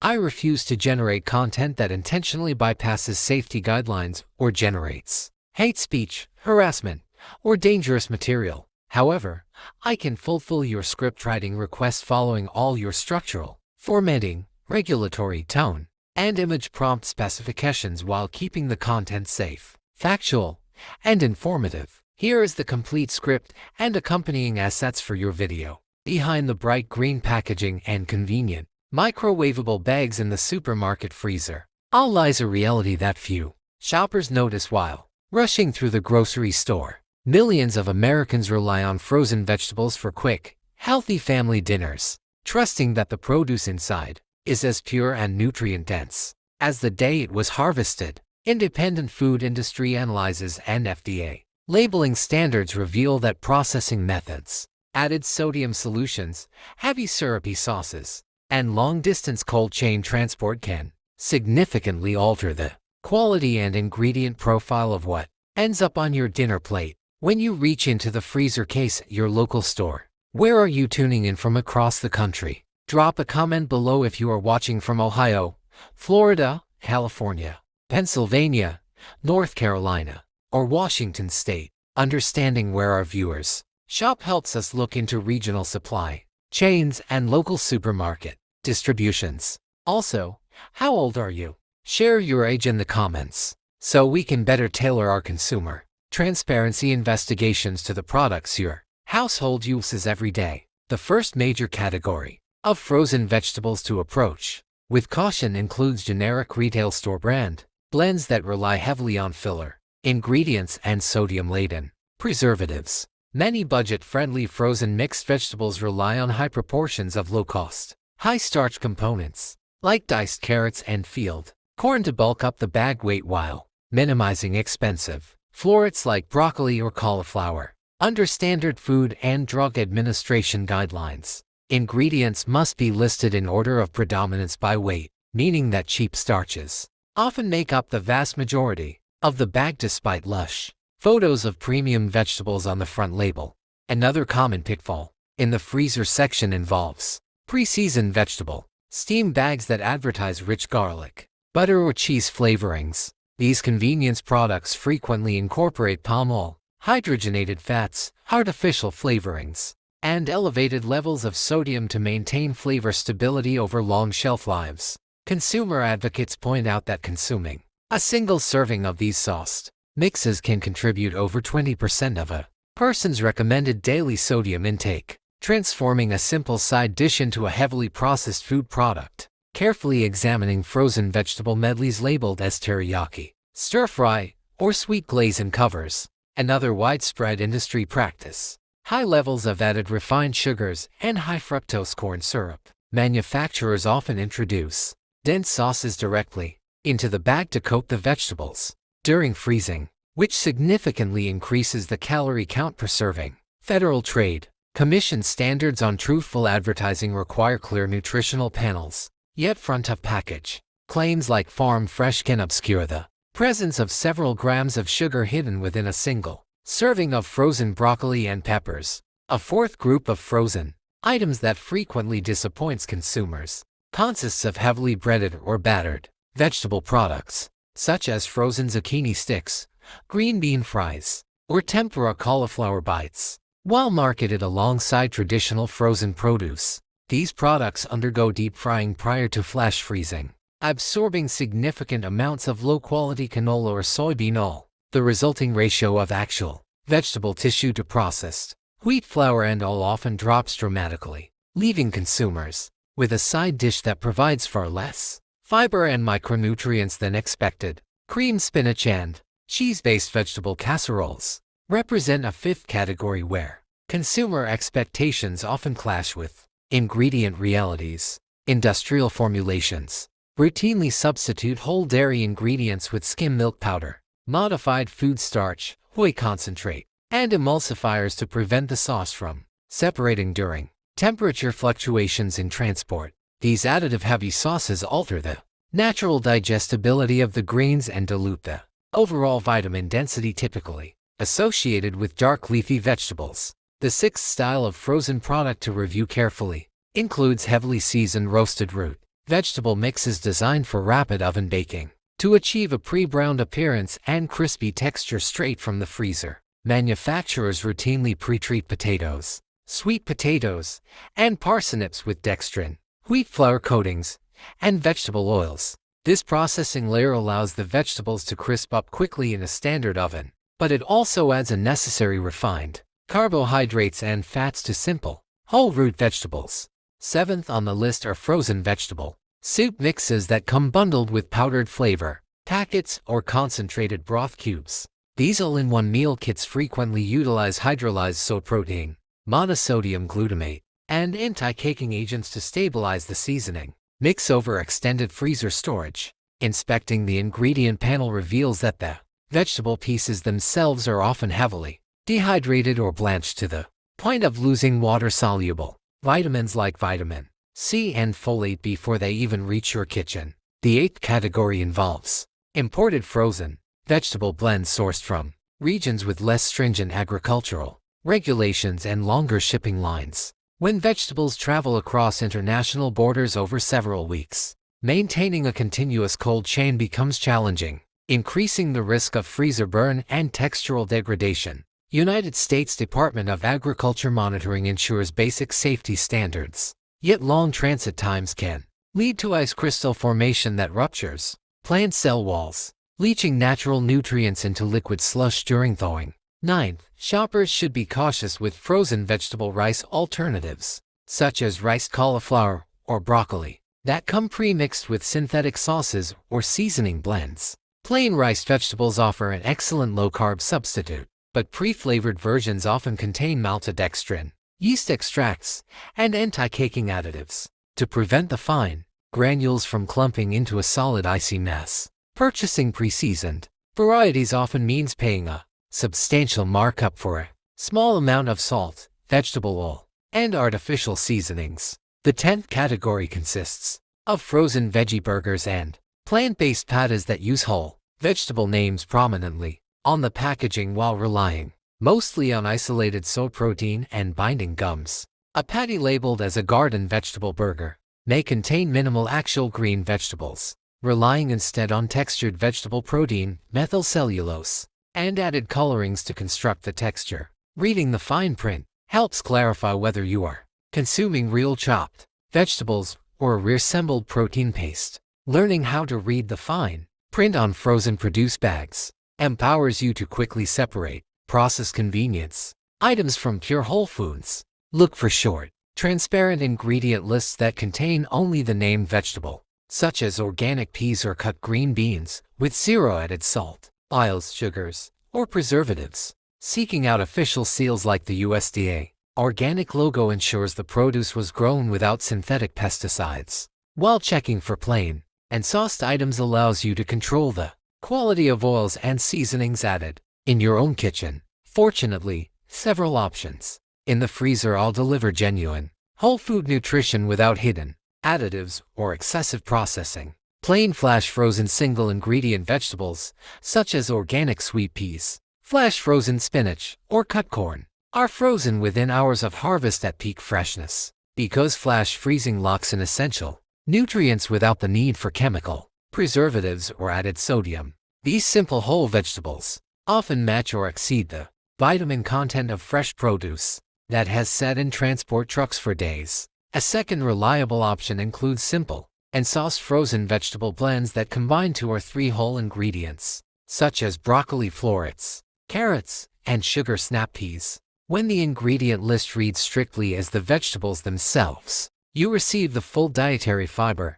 I refuse to generate content that intentionally bypasses safety guidelines or generates hate speech, harassment, or dangerous material. However, I can fulfill your script writing request following all your structural, formatting, regulatory tone, and image prompt specifications while keeping the content safe, factual, and informative. Here is the complete script and accompanying assets for your video. Behind the bright green packaging and convenient, microwavable bags in the supermarket freezer, all lies a reality that few shoppers notice while rushing through the grocery store. Millions of Americans rely on frozen vegetables for quick, healthy family dinners, trusting that the produce inside is as pure and nutrient-dense as the day it was harvested. Independent food industry analyses and FDA labeling standards reveal that processing methods, added sodium solutions, heavy syrupy sauces, and long-distance cold chain transport can significantly alter the quality and ingredient profile of what ends up on your dinner plate. When you reach into the freezer case at your local store, where are you tuning in from across the country? Drop a comment below if you are watching from Ohio, Florida, California, Pennsylvania, North Carolina, or Washington State. Understanding where our viewers shop helps us look into regional supply chains and local supermarket distributions. Also, how old are you? Share your age in the comments so we can better tailor our consumer transparency investigations to the products your household uses every day. The first major category of frozen vegetables to approach with caution includes generic retail store brand blends that rely heavily on filler, ingredients, and sodium-laden preservatives. Many budget-friendly frozen mixed vegetables rely on high proportions of low-cost, high-starch components, like diced carrots and field corn to bulk up the bag weight while minimizing expensive florets like broccoli or cauliflower. Under Standard Food and Drug Administration guidelines, ingredients must be listed in order of predominance by weight, meaning that cheap starches often make up the vast majority of the bag despite lush photos of premium vegetables on the front label. Another common pitfall in the freezer section involves pre-seasoned vegetable steam bags that advertise rich garlic, butter, or cheese flavorings. These convenience products frequently incorporate palm oil, hydrogenated fats, artificial flavorings, and elevated levels of sodium to maintain flavor stability over long shelf lives. Consumer advocates point out that consuming a single serving of these sauced mixes can contribute over 20% of a person's recommended daily sodium intake, transforming a simple side dish into a heavily processed food product. Carefully examining frozen vegetable medleys labeled as teriyaki, stir-fry, or sweet glaze in covers. Another widespread industry practice. High levels of added refined sugars and high fructose corn syrup. Manufacturers often introduce dense sauces directly into the bag to coat the vegetables during freezing, which significantly increases the calorie count per serving. Federal Trade Commission standards on truthful advertising require clear nutritional panels. Yet front-of-package claims like farm fresh can obscure the presence of several grams of sugar hidden within a single serving of frozen broccoli and peppers. A fourth group of frozen items that frequently disappoints consumers consists of heavily breaded or battered vegetable products, such as frozen zucchini sticks, green bean fries, or tempura cauliflower bites. While marketed alongside traditional frozen produce, these products undergo deep frying prior to flash freezing, absorbing significant amounts of low-quality canola or soybean oil. The resulting ratio of actual vegetable tissue to processed wheat flour and oil often drops dramatically, leaving consumers with a side dish that provides far less fiber and micronutrients than expected. Cream spinach and cheese-based vegetable casseroles represent a fifth category where consumer expectations often clash with ingredient realities. Industrial formulations routinely substitute whole dairy ingredients with skim milk powder, modified food starch, whey concentrate, and emulsifiers to prevent the sauce from separating during temperature fluctuations in transport. These additive-heavy sauces alter the natural digestibility of the grains and dilute the overall vitamin density typically associated with dark leafy vegetables. The sixth style of frozen product to review carefully includes heavily seasoned roasted root vegetable mix is designed for rapid oven baking to achieve a pre-browned appearance and crispy texture straight from the freezer. Manufacturers routinely pre-treat potatoes, sweet potatoes, and parsnips with dextrin, wheat flour coatings, and vegetable oils. This processing layer allows the vegetables to crisp up quickly in a standard oven, but it also adds unnecessary refined carbohydrates and fats to simple, whole root vegetables. Seventh on the list are frozen vegetable soup mixes that come bundled with powdered flavor, packets, or concentrated broth cubes. These all-in-one meal kits frequently utilize hydrolyzed soy protein, monosodium glutamate, and anti-caking agents to stabilize the seasoning. Mix over extended freezer storage. Inspecting the ingredient panel reveals that the vegetable pieces themselves are often heavily dehydrated or blanched to the point of losing water-soluble vitamins like vitamin C and folate before they even reach your kitchen. The eighth category involves imported frozen vegetable blends sourced from regions with less stringent agricultural regulations and longer shipping lines. When vegetables travel across international borders over several weeks, maintaining a continuous cold chain becomes challenging, increasing the risk of freezer burn and textural degradation. United States Department of Agriculture monitoring ensures basic safety standards, yet long transit times can lead to ice crystal formation that ruptures plant cell walls, leaching natural nutrients into liquid slush during thawing. Ninth, shoppers should be cautious with frozen vegetable rice alternatives, such as riced cauliflower or broccoli, that come pre-mixed with synthetic sauces or seasoning blends. Plain riced vegetables offer an excellent low-carb substitute, but pre-flavored versions often contain maltodextrin, yeast extracts, and anti-caking additives to prevent the fine granules from clumping into a solid icy mess. Purchasing pre-seasoned varieties often means paying a substantial markup for a small amount of salt, vegetable oil, and artificial seasonings. The 10th category consists of frozen veggie burgers and plant-based patties that use whole vegetable names prominently on the packaging while relying mostly on isolated soy protein and binding gums. A patty labeled as a garden vegetable burger may contain minimal actual green vegetables, relying instead on textured vegetable protein, methylcellulose, and added colorings to construct the texture. Reading the fine print helps clarify whether you are consuming real chopped vegetables or a reassembled protein paste. Learning how to read the fine print on frozen produce bags empowers you to quickly separate processed convenience items from pure whole foods. Look for short, transparent ingredient lists that contain only the named vegetable, such as organic peas or cut green beans, with zero added salt, oils, sugars, or preservatives. Seeking out official seals like the USDA organic logo ensures the produce was grown without synthetic pesticides, while checking for plain and sauced items allows you to control the quality of oils and seasonings added in your own kitchen. Fortunately, several options in the freezer all deliver genuine, whole food nutrition without hidden additives or excessive processing. Plain flash frozen single ingredient vegetables, such as organic sweet peas, flash frozen spinach, or cut corn, are frozen within hours of harvest at peak freshness, because flash freezing locks in essential nutrients without the need for chemical preservatives or added sodium. These simple whole vegetables often match or exceed the vitamin content of fresh produce that has sat in transport trucks for days. A second reliable option includes simple and sauced frozen vegetable blends that combine 2 or 3 whole ingredients, such as broccoli florets, carrots, and sugar snap peas. When the ingredient list reads strictly as the vegetables themselves, you receive the full dietary fiber,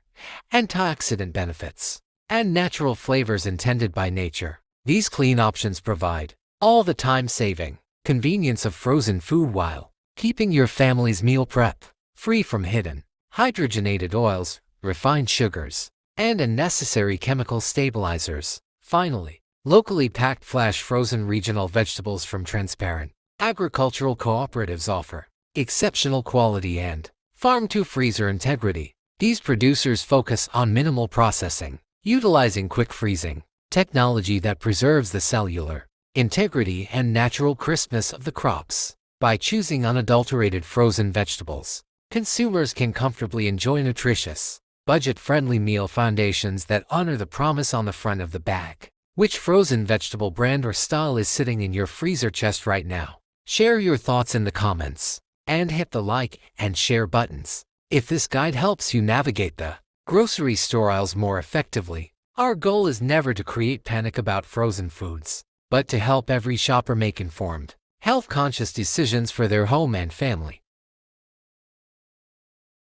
antioxidant benefits, and natural flavors intended by nature. These clean options provide all the time-saving convenience of frozen food while keeping your family's meal prep free from hidden hydrogenated oils, refined sugars, and unnecessary chemical stabilizers. Finally, locally packed flash frozen regional vegetables from transparent agricultural cooperatives offer exceptional quality and farm-to-freezer integrity. These producers focus on minimal processing, utilizing quick freezing technology that preserves the cellular integrity and natural crispness of the crops. By choosing unadulterated frozen vegetables, consumers can comfortably enjoy nutritious, budget-friendly meal foundations that honor the promise on the front of the bag. Which frozen vegetable brand or style is sitting in your freezer chest right now? Share your thoughts in the comments. And hit the like and share buttons. If this guide helps you navigate the grocery store aisles more effectively, our goal is never to create panic about frozen foods, but to help every shopper make informed, health-conscious decisions for their home and family.